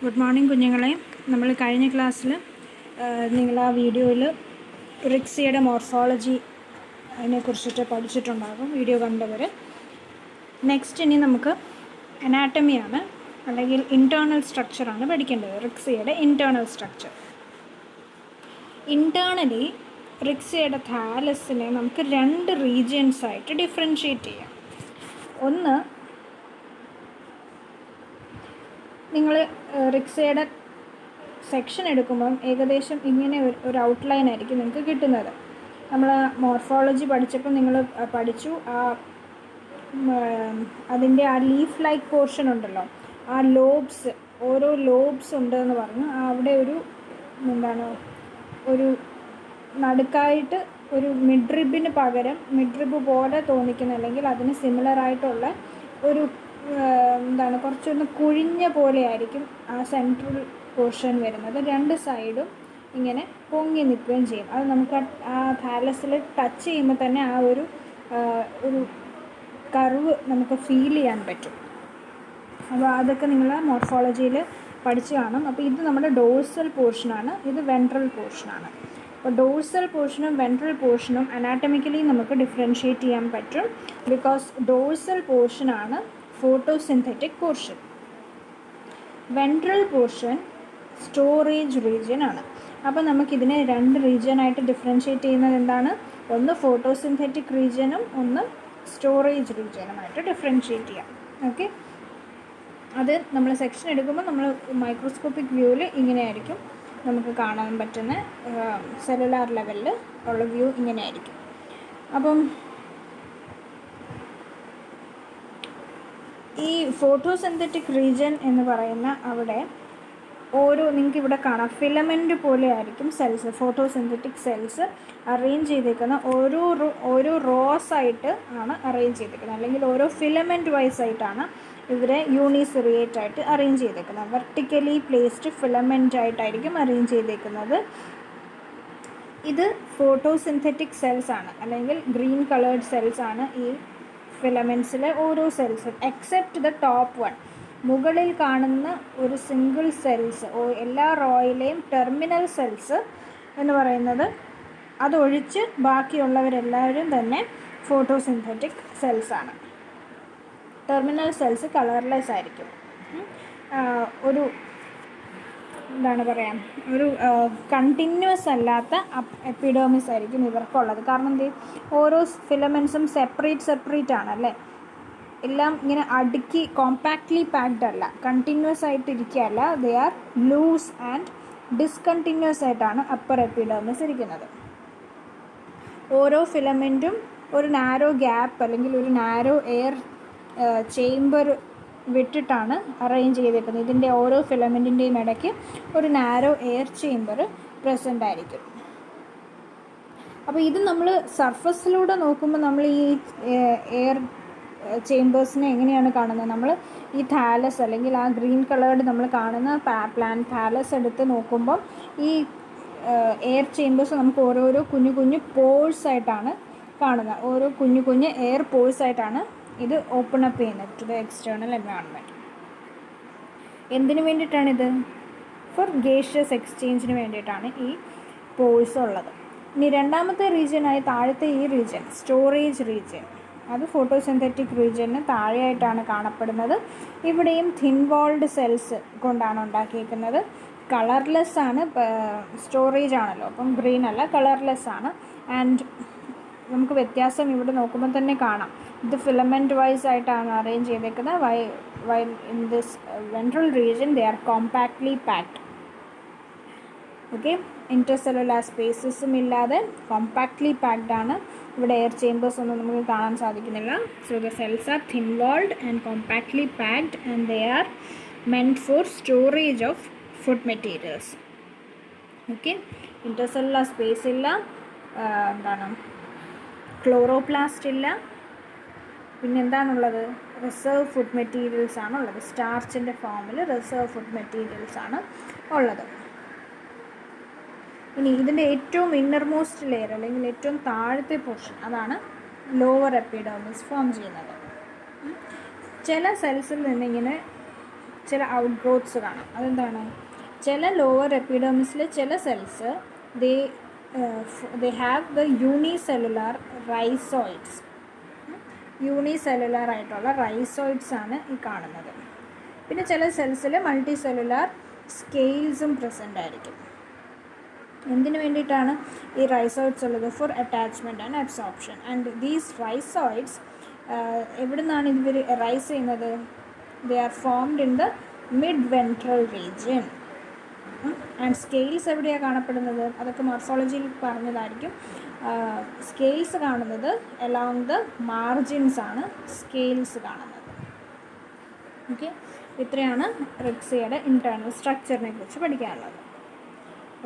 Good morning കുഞ്ഞുങ്ങളെ. നമ്മൾ കഴിഞ്ഞ ക്ലാസ്സിൽ നിങ്ങൾ ആ വീഡിയോയിൽ റിക്സിയുടെ മോർഫോളജി അതിനെക്കുറിച്ചിട്ട് പഠിച്ചിട്ടുണ്ടാകും, വീഡിയോ കണ്ടവർ. നെക്സ്റ്റ് ഇനി നമുക്ക് അനാട്ടമിയാണ്, അല്ലെങ്കിൽ ഇൻറ്റേർണൽ സ്ട്രക്ചറാണ് പഠിക്കേണ്ടത്. റിക്സിയുടെ ഇൻറ്റേർണൽ സ്ട്രക്ചർ. ഇൻറ്റേർണലി റിക്സിയുടെ താലസിനെ നമുക്ക് രണ്ട് റീജിയൻസായിട്ട് ഡിഫറൻഷ്യേറ്റ് ചെയ്യാം. ഒന്ന്, നിങ്ങൾ റിക്സയുടെ സെക്ഷൻ എടുക്കുമ്പം ഏകദേശം ഇങ്ങനെ ഒരു ഔട്ട്ലൈൻ ആയിരിക്കും നിങ്ങൾക്ക് കിട്ടുന്നത്. നമ്മൾ മോർഫോളജി പഠിച്ചപ്പോൾ നിങ്ങൾ പഠിച്ചു അതിൻ്റെ ആ ലീഫ് ലൈക്ക് പോർഷൻ ഉണ്ടല്ലോ, ആ ലോബ്സ്, ഓരോ ലോബ്സ് ഉണ്ടെന്ന് പറഞ്ഞു. അവിടെ ഒരു നടുക്കായിട്ട് ഒരു മിഡ്രിബിന് പകരം മിഡ്രിബ് പോലെ തോന്നിക്കുന്ന, അല്ലെങ്കിൽ അതിന് സിമിലറായിട്ടുള്ള ഒരു കുറച്ചൊന്ന് കുഴിഞ്ഞ പോലെ ആയിരിക്കും ആ സെൻട്രൽ പോർഷൻ വരുന്നത്. രണ്ട് സൈഡും ഇങ്ങനെ പൊങ്ങി നിൽക്കുകയും ചെയ്യും. അത് നമുക്ക് ആ താലസിൽ ടച്ച് ചെയ്യുമ്പോൾ തന്നെ ആ ഒരു കർവ് നമുക്ക് ഫീൽ ചെയ്യാൻ പറ്റും. അപ്പോൾ അതൊക്കെ നിങ്ങൾ മോർഫോളജിയിൽ പഠിച്ചു കാണും. അപ്പോൾ ഇത് നമ്മുടെ ഡോഴ്സൽ പോർഷനാണ്, ഇത് വെൻട്രൽ പോർഷനാണ്. അപ്പോൾ ഡോഴ്സൽ പോർഷനും വെൻട്രൽ പോർഷനും അനാറ്റമിക്കലി നമുക്ക് ഡിഫറൻഷ്യേറ്റ് ചെയ്യാൻ പറ്റും. ബിക്കോസ് ഡോഴ്സൽ പോർഷനാണ് photosynthetic portion, ventral portion storage region ആണ്. അപ്പോൾ നമുക്കിതിനെ രണ്ട് റീജിയനായിട്ട് ഡിഫറൻഷ്യേറ്റ് ചെയ്യുന്നത് എന്താണ്? ഒന്ന് ഫോട്ടോസിന്തറ്റിക് റീജിയനും ഒന്ന് സ്റ്റോറേജ് റീജിയനുമായിട്ട് ഡിഫറൻഷ്യേറ്റ് ചെയ്യാം. ഓക്കെ, അത് നമ്മൾ സെക്ഷൻ എടുക്കുമ്പോൾ നമ്മൾ മൈക്രോസ്കോപ്പിക് വ്യൂവിൽ ഇങ്ങനെയായിരിക്കും നമുക്ക് കാണാൻ പറ്റുന്ന, സെല്ലുലാർ ലെവലിൽ ഉള്ള വ്യൂ ഇങ്ങനെയായിരിക്കും. അപ്പം ഈ ഫോട്ടോസിന്തറ്റിക് റീജിയൻ എന്ന് പറയുന്ന അവിടെ നിങ്ങൾക്ക് ഇവിടെ കാണാം, ഫിലമെൻ്റ് പോലെ ആയിരിക്കും സെൽസ്, ഫോട്ടോസിന്തറ്റിക് സെൽസ് അറേഞ്ച് ചെയ്തേക്കുന്ന ഓരോ റോസ് ആയിട്ട് ആണ് അറേഞ്ച് ചെയ്തേക്കുന്നത്, അല്ലെങ്കിൽ ഓരോ ഫിലമെൻ്റ് വൈസ് ആയിട്ടാണ് ഇവരെ യൂണിസെറിയേറ്റ് ആയിട്ട് അറേഞ്ച് ചെയ്തേക്കുന്നത്. വെർട്ടിക്കലി പ്ലേസ്ഡ് ഫിലമെൻ്റ് ആയിട്ടായിരിക്കും അറേഞ്ച് ചെയ്തേക്കുന്നത്. ഇത് ഫോട്ടോസിന്തറ്റിക് സെൽസ് ആണ്, അല്ലെങ്കിൽ ഗ്രീൻ കളേർഡ് സെൽസ് ആണ് ഈ ഫിലമെൻസിലെ ഓരോ സെൽസും, എക്സെപ്റ്റ് ദ ടോപ്പ് വൺ. മുകളിൽ കാണുന്ന ഒരു സിംഗിൾ സെൽസ്, എല്ലാ റോയിലെയും ടെർമിനൽ സെൽസ് എന്ന് പറയുന്നത്, അതൊഴിച്ച് ബാക്കിയുള്ളവരെല്ലാവരും തന്നെ ഫോട്ടോസിന്തറ്റിക് സെൽസാണ്. ടെർമിനൽ സെൽസ് കളർലെസ് ആയിരിക്കും. ഒരു കണ്ടിന്യൂസ് അല്ലാത്ത എപ്പിഡേമിസ് ആയിരിക്കും ഇവർക്കുള്ളത്. കാരണം ഓരോ ഫിലമെൻസും സെപ്പറേറ്റ് ആണല്ലേ, എല്ലാം ഇങ്ങനെ അടുക്കി കോമ്പാക്ട്ലി പാക്ഡ് അല്ല, കണ്ടിന്യൂസ് ആയിട്ട് ഇരിക്കുകയല്ല, they are loose and discontinuous ആയിട്ടാണ് അപ്പർ എപ്പിഡേമിസ് ഇരിക്കുന്നത്. ഓരോ ഫിലമെൻറ്റും ഒരു നാരോ ഗ്യാപ്പ് അല്ലെങ്കിൽ ഒരു നാരോ എയർ ചേംബർ വിട്ടിട്ടാണ് അറേഞ്ച് ചെയ്തേക്കുന്നത്. ഇതിൻ്റെ ഓരോ ഫിലമെൻറ്റിൻ്റെയും ഇടയ്ക്ക് ഒരു നാരോ എയർ ചേംബർ പ്രസൻ്റ് ആയിരിക്കും. അപ്പോൾ ഇത് നമ്മൾ സർഫസിലൂടെ നോക്കുമ്പോൾ നമ്മൾ ഈ എയർ ചേംബേഴ്സിനെ എങ്ങനെയാണ് കാണുന്നത്? നമ്മൾ ഈ താലസ്, അല്ലെങ്കിൽ ആ ഗ്രീൻ കളേർഡ് നമ്മൾ കാണുന്ന പ്ലാന്റ് താലസ് എടുത്ത് നോക്കുമ്പം ഈ എയർ ചേംബേഴ്സ് നമുക്ക് ഓരോരോ കുഞ്ഞു പോഴ്സ് ആയിട്ടാണ് കാണുന്നത്. ഓരോ കുഞ്ഞു എയർ പോഴ്സ് ആയിട്ടാണ് ഇത് ഓപ്പൺ അപ്പ് ചെയ്യുന്നത് ടു ദ എക്സ്റ്റേണൽ എൻവയോൺമെൻറ്റ്. എന്തിനു വേണ്ടിയിട്ടാണിത്? ഫോർ ഗേഷ്യസ് എക്സ്ചേഞ്ചിന് വേണ്ടിയിട്ടാണ് ഈ പോഴ്സ് ഉള്ളത്. ഇനി രണ്ടാമത്തെ റീജിയനായി താഴത്തെ ഈ റീജിയൻ, സ്റ്റോറേജ് റീജിയൻ, അത് ഫോട്ടോസിന്തറ്റിക് റീജിയന് താഴെയായിട്ടാണ് കാണപ്പെടുന്നത്. ഇവിടെയും തിൻ വാൾഡ് സെൽസ് കൊണ്ടാണ് ഉണ്ടാക്കിയിരിക്കുന്നത്. കളർലെസ് ആണ്, സ്റ്റോറേജ് ആണല്ലോ, അപ്പം ഗ്രീൻ അല്ല, കളർലെസ് ആണ്. ആൻഡ് നമുക്ക് വ്യത്യാസം ഇവിടെ നോക്കുമ്പോൾ തന്നെ കാണാം. ഇത് ഫിലമെൻറ്റ് വൈസ് ആയിട്ടാണ് അറേഞ്ച് ചെയ്തേക്കുന്നത്. While in this ventral region they are compactly packed. Okay, intercellular സ്പേസസും ഇല്ലാതെ കോമ്പാക്ട്ലി പാക്ഡ് ആണ്. ഇവിടെ എയർ ചേംബേഴ്സ് ഒന്നും നമുക്ക് കാണാൻ സാധിക്കുന്നില്ല. So the cells are thin walled and compactly packed and they are meant four storage of food materials. Okay, intercellular space ഇല്ല, chloroplast ഇല്ല, പിന്നെന്താണുള്ളത്? റിസർവ് ഫുഡ് മെറ്റീരിയൽസ് ആണുള്ളത്. സ്റ്റാർച്ചിൻ്റെ ഫോമിൽ റിസർവ് ഫുഡ് മെറ്റീരിയൽസ് ആണ് ഉള്ളത്. ഇനി ഇതിൻ്റെ ഏറ്റവും ഇന്നർമോസ്റ്റ് ലെയർ, അല്ലെങ്കിൽ ഏറ്റവും താഴത്തെ പോർഷൻ, അതാണ് ലോവർ എപ്പിഡേമിസ് ഫോം ചെയ്യുന്നത്. ചില സെൽസിൽ നിന്നിങ്ങനെ ചില ഔട്ട് ഗ്രോത്ത്സ് കാണാം. അതെന്താണ്? ചില ലോവർ എപ്പിഡെർമിസിൽ ചില cells they have the unicellular rhizoids. Unicellular ആയിട്ടുള്ള റൈസോയിഡ്സ് ആണ് ഈ കാണുന്നത്. പിന്നെ ചില സെൽസിൽ മൾട്ടി സെല്ലുലാർ സ്കെയിൽസും പ്രസൻ്റ് ആയിരിക്കും. എന്തിനു വേണ്ടിയിട്ടാണ് ഈ റൈസോയിഡ്സ് ഉള്ളത്? For attachment and absorption. And these rhizoids എവിടെ നിന്നാണ് ഇവർ റൈസ് ചെയ്യുന്നത്? They are formed in the mid ventral region. And scales എവിടെയാണ് കാണപ്പെടുന്നത്? അതൊക്കെ മോർഫോളജിയിൽ പറഞ്ഞതായിരിക്കും. സ്കെയിൽസ് കാണുന്നത് അലോങ് ദ മാർജിൻസ് ആണ് സ്കെയിൽസ് കാണുന്നത്. ഓക്കെ, ഇത്രയാണ് റിക്സിയുടെ ഇൻറ്റേർണൽ സ്ട്രക്ചറിനെ കുറിച്ച് പഠിക്കാനുള്ളത്.